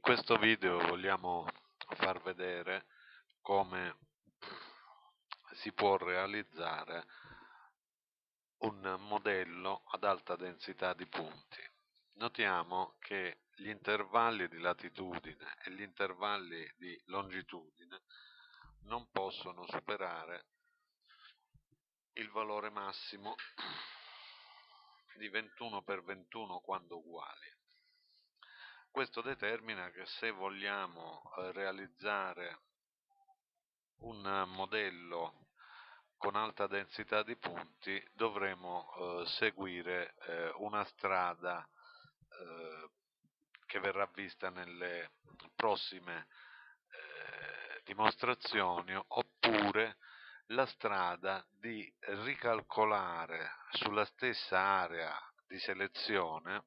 questo video vogliamo far vedere come si può realizzare un modello ad alta densità di punti. Notiamo che gli intervalli di latitudine e gli intervalli di longitudine non possono superare il valore massimo di 21 per 21 quando uguali. Questo determina che se vogliamo realizzare un modello con alta densità di punti dovremo seguire una strada che verrà vista nelle prossime dimostrazioni, oppure la strada di ricalcolare sulla stessa area di selezione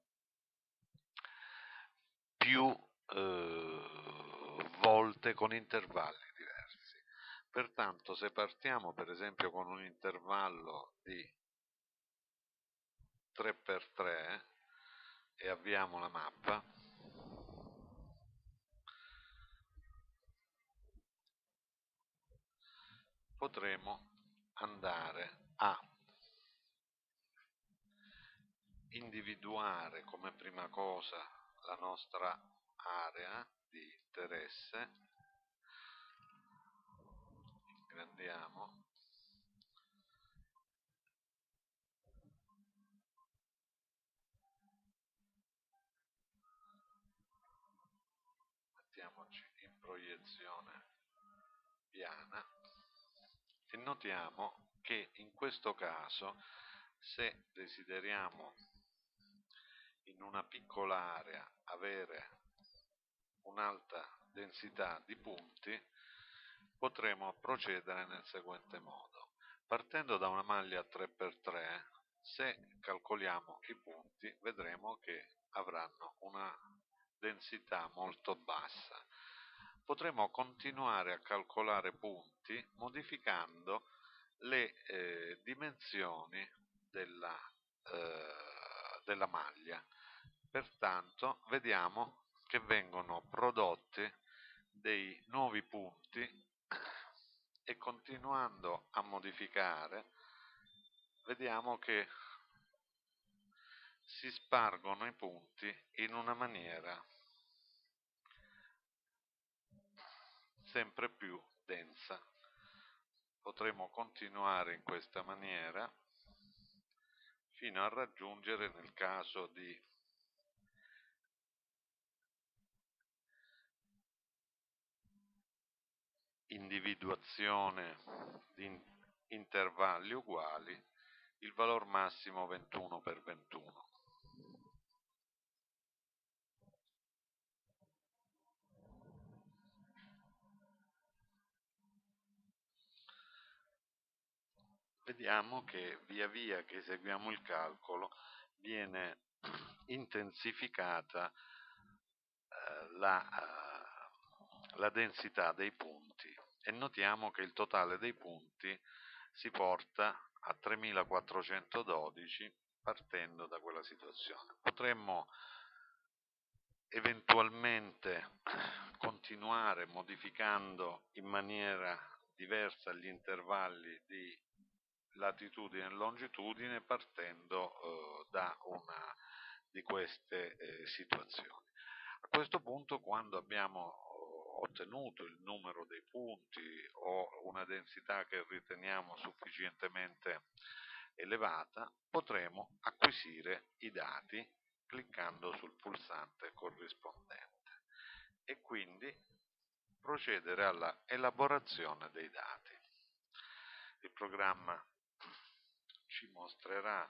più volte con intervalli diversi. Pertanto, se partiamo per esempio con un intervallo di 3x3 e avviamo la mappa, potremo andare a individuare come prima cosa la nostra area di interesse. Ingrandiamo, mettiamoci in proiezione piana e notiamo che in questo caso, se desideriamo in una piccola area avere un'alta densità di punti, potremo procedere nel seguente modo. Partendo da una maglia 3x3, se calcoliamo i punti, vedremo che avranno una densità molto bassa. Potremo continuare a calcolare punti modificando le dimensioni della maglia. Pertanto vediamo che vengono prodotti dei nuovi punti e, continuando a modificare, vediamo che si spargono i punti in una maniera sempre più densa. Potremo continuare in questa maniera fino a raggiungere, nel caso di individuazione di intervalli uguali, il valor massimo 21 per 21. Vediamo che via via che eseguiamo il calcolo viene intensificata la densità dei punti e notiamo che il totale dei punti si porta a 3412 partendo da quella situazione. Potremmo eventualmente continuare modificando in maniera diversa gli intervalli di latitudine e longitudine partendo da una di queste situazioni. A questo punto, quando abbiamo ottenuto il numero dei punti o una densità che riteniamo sufficientemente elevata, potremo acquisire i dati cliccando sul pulsante corrispondente e quindi procedere alla elaborazione dei dati. Il programma ci mostrerà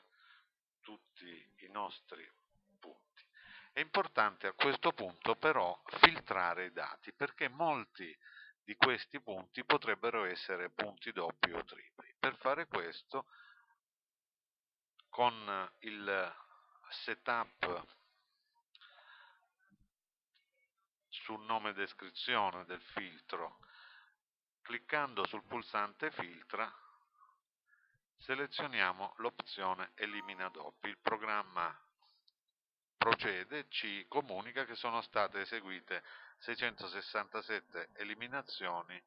tutti i nostri punti. È importante a questo punto però filtrare i dati, perché molti di questi punti potrebbero essere punti doppi o tripli. Per fare questo, con il setup sul nome e descrizione del filtro, cliccando sul pulsante filtra, selezioniamo l'opzione elimina doppi. Il programma procede, ci comunica che sono state eseguite 667 eliminazioni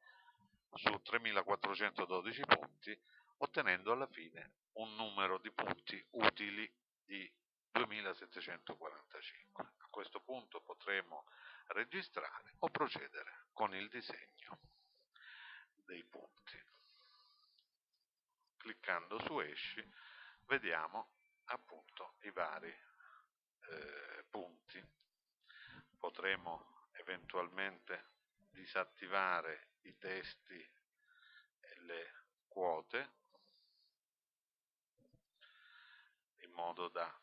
su 3412 punti, ottenendo alla fine un numero di punti utili di 2745. A questo punto potremo registrare o procedere con il disegno dei punti. Cliccando su esci vediamo appunto i vari punti. Potremo eventualmente disattivare i testi e le quote in modo da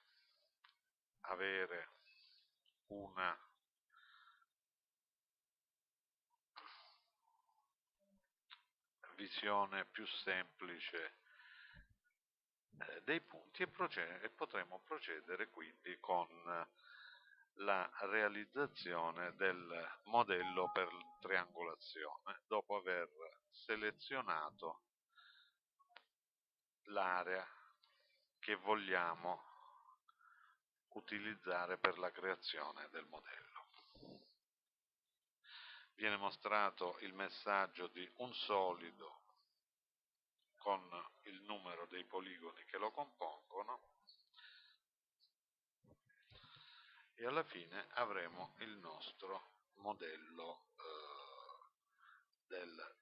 avere una visione più semplice dei punti e potremo procedere quindi con la realizzazione del modello per triangolazione dopo aver selezionato l'area che vogliamo utilizzare per la creazione del modello. Viene mostrato il messaggio di un solido con il numero dei poligoni che lo compongono e alla fine avremo il nostro modello del